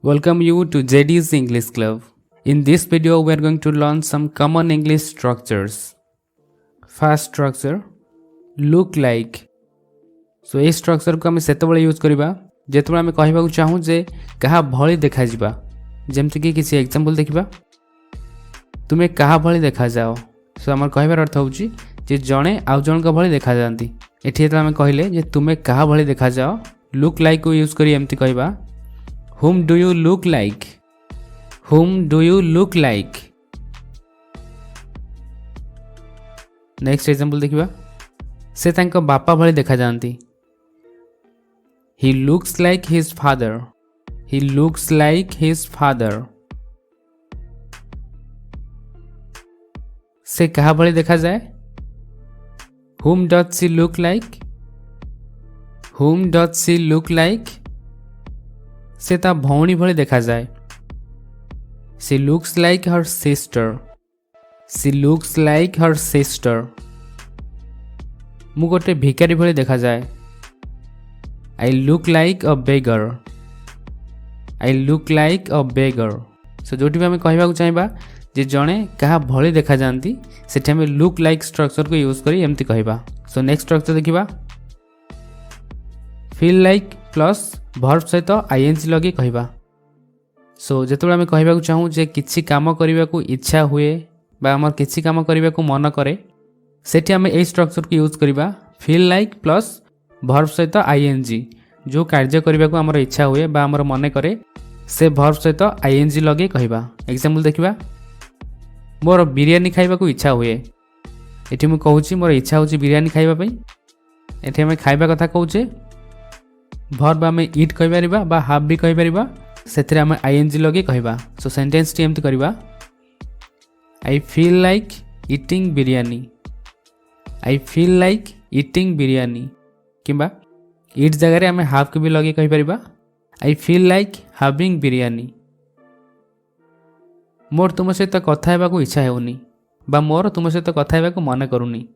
Welcome you to JD's English Club. In this video, we are going to learn some common English structures. First structure, look like. So ये structure को हमें सेतबेले use करिबा जेतबेले हमें कहबाकू चाहू जे कहा भली देखा जिबा जेमति कि किसी एग्जांपल देखिबा तुमे कहा भली देखा जाओ. सो हमर कहबार अर्थ होउची जे जणे आ जण को भली देखा जानती. एठी त हमें कहिले जे तुमे कहा भली देखा जाओ लुक लाइक को यूज करी एमति कहबा Whom do you look like? Whom do you look like? Next example देखिबा से तांको बापा भली देखा जानती. He looks like his father. He looks like his father. से कहा भली देखा जाए Whom does she look like? Whom does she look like? से ता भौणी भली देखा जाए She looks like her sister. She looks like her sister. मु गोटे भिखारी भली देखा जाए I look like a beggar. I look like a beggar. सो जोटी भी हमें कहबाकू चाहिबा जे जणे कहा भली देखा जानती सेठी हमें लुक लाइक स्ट्रक्चर को यूज करी एमती कहबा. सो नेक्स्ट स्ट्रक्चर देखिबा फील लाइक प्लस वर्ब सहित आईएनजी लगे कहबा. सो जेतेबेले हमें कहबाकू चाहू जे किछि काम करिबाकू इच्छा हुए बा हमर किछि काम करिबाकू मन करे सेठी हमें एई स्ट्रक्चर को यूज करिबा फील लाइक प्लस वर्ब सहित आईएनजी जो कार्य करिबाकू हमर इच्छा हुए बा हमर मन करे से वर्ब सहित आईएनजी लगे कहबा. एग्जांपल देखिबा मोर बिरयानी खाइबाकू इच्छा हुए एठी मु कहूची मोर इच्छा होची बिरयानी खाइबा पई एठी हमें खाइबा कथा कहूचे वर्ब आमे ईट कहि परिबा बा हाफ भी कहि परिबा सेथिरे आमे आईएनजी लगे कहबा. सो सेंटेंस टी एमति करबा I feel like eating biryani. I feel like eating biryani किबा ईट जगह रे आमे हाफ के भी लगे कहि परिबा I feel like having biryani. मोर तुम सहित कथा हेबाकू इच्छा हेउनी बा मोर तुम सहित कथा हेबाकू मन करूनी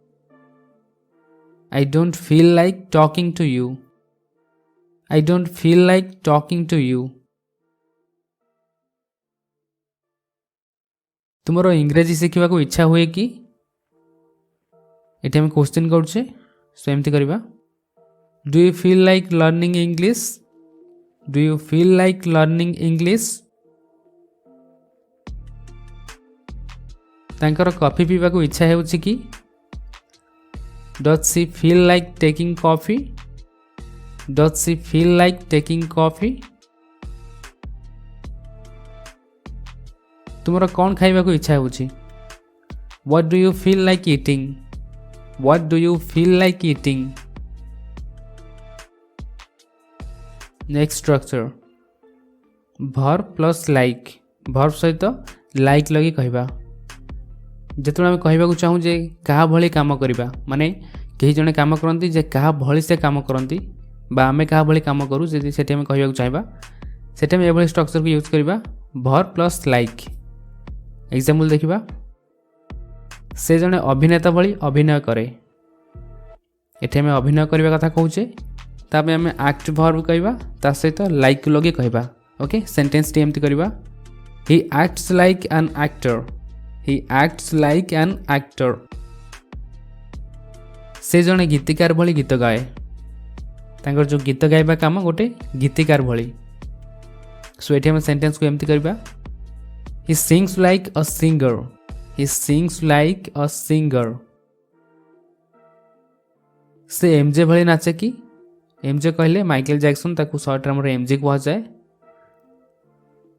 I don't feel like talking to you. I don't feel like talking to you. तुमरो इंग्रेजी सिखिबा को इच्छा हुए कि एठी हम क्वेश्चन करछे. सो एमति करबा do you feel like learning English. Do you feel like learning English. तांकर कॉफी पीबा को इच्छा हेउछि कि does she feel like taking coffee. Does she feel like taking coffee? तुमरा कौन खाइबा को इच्छा होछि What do you feel like eating? What do you feel like eating? Next structure verb plus like. verb सहित like लगी कहबा जेतुरा हम कहबा को चाहू जे कहा भली काम करिबा माने केही जने काम करंती जे कहा भली से काम करंती बा आमे कहा भली काम करू जे सेठी हम कहबा को चाहबा सेठी हम एभली स्ट्रक्चर को यूज करबा वर्ब प्लस लाइक. एग्जांपल देखिबा से जने अभिनेता भली अभिनय करे एठी हम अभिनय करबा कथा कहूचे ताबे हम एक्ट वर्ब कहबा ता सहित लाइक लगे कहबा. ओके सेंटेंस टी एमति करबा he acts like an actor. He acts like an actor. से जने गीतकार भली गीत गाए तांकर जो गीत गाइबा काम गोटे गीतकार भली. सो एठी हम सेंटेंस को एमति करबा he sings like a singer. He sings like a singer. से एमजे भली नाचे कि एमजे कहले माइकल जैक्सन ताकू शॉर्ट रे एमजे कहवा जाए.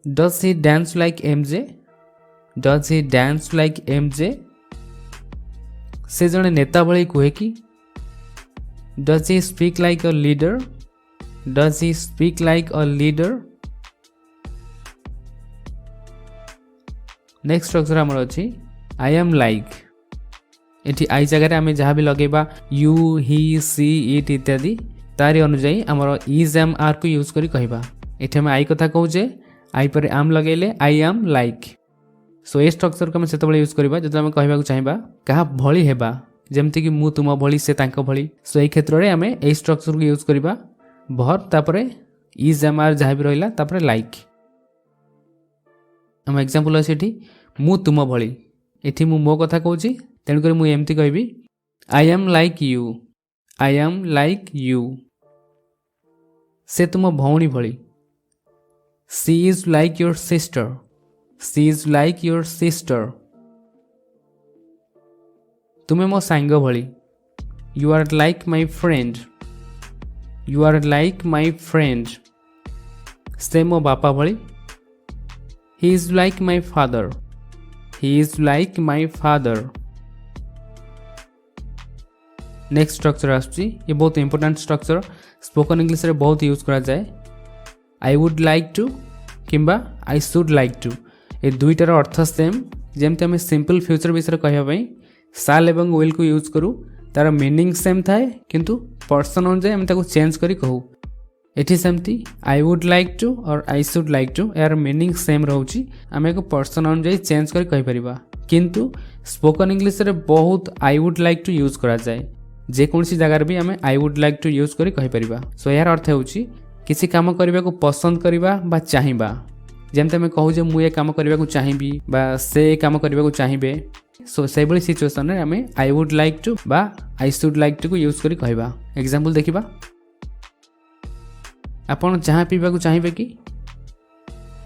Does he dance like MJ. Does he dance like MJ. से जने नेता भली कहे कि Does he speak like a leader? Does he speak like a leader? Next structure हमर अछि I am like. एठी आई जगह रे हमें जहाँ भी लगेबा you, he, she, it इत्यादि तारी अनुसार हमर is am are को यूज करी कहबा. एठी हम आई कथा कहूजे आई पर am लगेले I am like. So A structure को हम सेतबेले यूज करबा जते हम कहबा को चाहिबा कहा भली हेबा जेमति कि मु तुम भली से तांको भली. सो एई क्षेत्र रे हमें एई स्ट्रक्चर को यूज करबा वर्ब तापरे इज एम आर जहाँ भी रहिला तापरे लाइक. आम एग्जांपल अच्छे एठी मु तुम भली एठी मु मो कथा कहूची तेणुकर मु एमती कहबी I am like you I am like you से तुम भौणी भली she is like your sister she is like your sister तुमे मो सांग भली you are like my friend you are like my friend से मो बापा भली he is like my father he is like my father next structure आसुची ये बहुत इंपोर्टेंट स्ट्रक्चर स्पोकन इंग्लिश रे बहुत यूज करा जाए आई वुड लाइक टू किंबा आई शुड लाइक टू ये दुईटार अर्थ सेम जमती आम सिंपल फ्यूचर विषय कहवाई साल एवं विल को यूज करूँ तार मीनिंग सेम थाए किंतु पर्सन अनुसार आम ताको चेंज करी कहू एठी सेमती आई वुड लाइक टू और आई शुड लाइक टू यार मीनिंग सेम रोची आम एक पर्सन अनुसार चेंज करी कहि परिबा किंतु स्पोकन इंग्लिश रे बहुत I would like to use करा जाए जेकोसी जगार भी आम I would like to use करी कहि परिबा सो यार अर्थ होची किसी काम करने को पसंद करवा बा चाहिबा जेमते आम कहू जे मु ये काम करने को चाहिबी बा से काम करने को चाहिए सो से बड़ी सिचुएशन रे आम आई वुड लाइक टू बा आई शुड लाइक टू को यूज करी कहबा एग्जांपल देखिबा आपण चाहा पीबा को चाहिए कि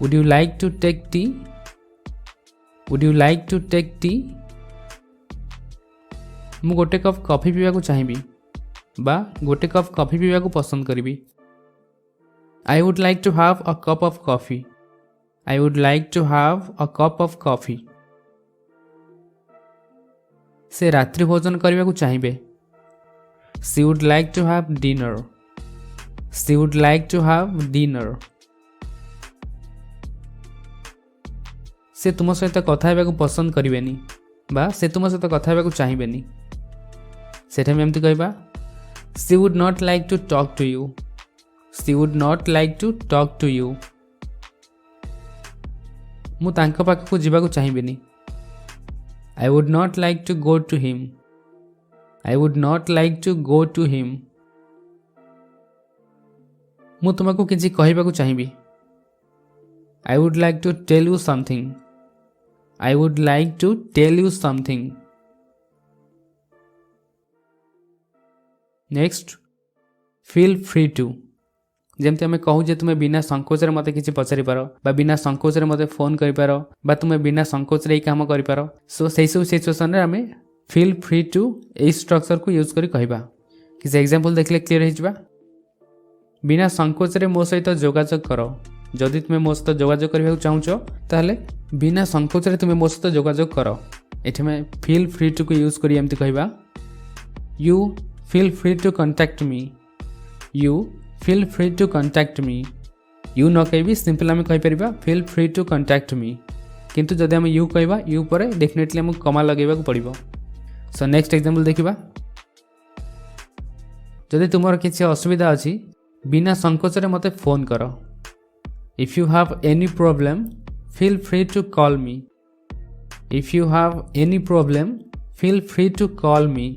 would you like to take tea would you like to take tea मु गोटे कप कॉफी पीबा को चाहिबी बा गोटे कप कॉफी पीबा को पसंद करी I would like to have a cup of coffee. I would like to have a cup of coffee. से रात्रि भोजन करने को चाहिए She would like to have dinner. She would like to have dinner. से तुम सहित कथा हेबा को पसंद करिवेनी बा से तुम सहित कथा हेबा को चाहिबेनी सेठा में एमती कहबा She would not like to talk to you. She would not like to talk to you. मु तांका पाख को जीवा को चाहिबेनी I would not like to go to him. I would not like to go to him. मु तुमको किछि कहबा को चाहिबी I would like to tell you something. I would like to tell you something. Next, feel free to. जमती आम कहू जे तुम्हें बिना संकोच मत कि पचारि पार बा बिना संकोच मत फोन कर पार बा तुम्हें बिना संकोच ये काम कर पार सो से सब सिचुएसन आम feel free to a structure को यूज करी कहबा किसी एग्जांपल देखले क्लियर हो बिना संकोच मो सहित जोगाजोग कर जदि तुम्हें मो सहित जोगाजोग करने चाहूच ताहले बिना संकोच तुम्हें मो सहित जोगाजोग कर एठी में फील फ्री टू को यूज करी एमती कहबा you feel free to contact me you feel free to contact me you न कहबी सिंपल आम कहि परिबा feel free to contact me किंतु जदि आम you कहबा you पर डेफिनेटली हम कमा लगेबा को पड़िबो सो नेक्स्ट एग्जांपल देखिबा जदि तुमर किछि असुविधा अछि बिना संकोच रे मते फोन करो if you have any problem feel free to call me if you have any problem feel free to call me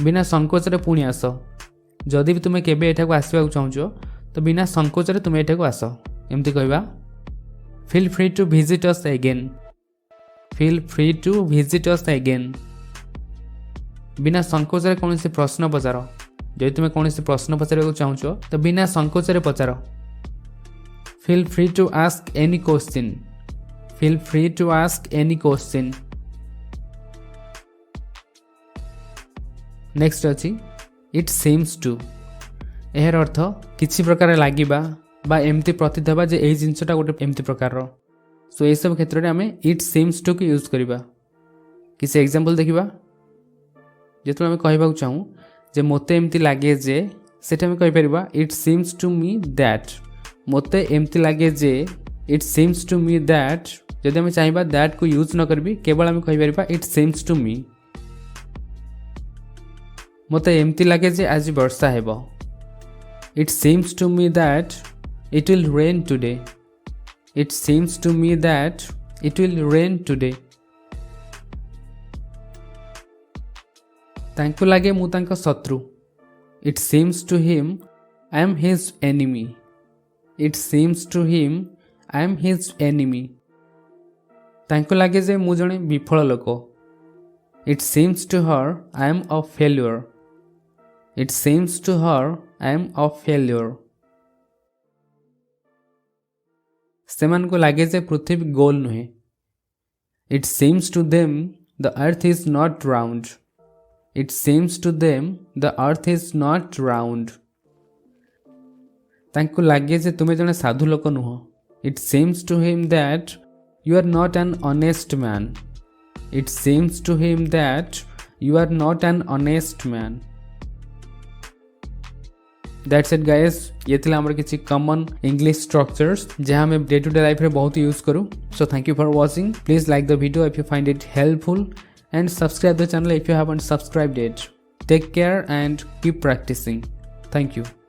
बिना संकोच रे पुणी आस जदि भी तुम्हें केबे एठाको आसवा चाहूचो तो बिना संकोच रे तुम्हें एठाको आस एमती कहबा feel free to visit us again feel free to visit us again बिना संकोच रे कौन प्रश्न पचार जदि तुम्हें कौन प्रश्न पचार चाहूचो तो बिना संकोच रे पचार feel free to ask any question feel free to ask any question next अच्छी इट सीम्स टू यार अर्थ किसी प्रकार लगे बा एमती प्रतीत होगा जे यही जिनसटा गोटे एमती प्रकार सो ये सब क्षेत्र में आम इट सीम्स टू को यूज करवा किसी एग्जांपल देखा जो आम कहवाक चाहूँ जे मते एमती लगे जे सेटा आम कहीपर it seems to me that मते एमती लगे जे it seems to me that जदि आम चाहिए दैट को यूज न करी केवल आम कहीपर इट सीम्स टू मी मते एमती लगे जे आज वर्षा हेबो it seems to me that it will rain today it seems to me that it will rain today तांको लगे मु तांको शत्रु it seems to him I am his enemy it seems to him I am his enemy तांको लागे जे मु जणे विफल लोक it seems to her I am a failure it seems to her I am a failure सेमान को लागे जे पृथ्वी गोल नुहे it seems to them the earth is not round it seems to them the earth is not round तांको लागे जे तुमे जने साधु लोक नुह it seems to him that you are not an honest man it seems to him that you are not an honest man that's it guys ये थिला हमर किछि कॉमन इंग्लिश स्ट्रक्चर्स जहां हम डे टू डे लाइफ रे बहुत use करू so thank you for watching please like the video if you find it helpful and subscribe the channel if you haven't subscribed it. Take care and keep practicing. Thank you.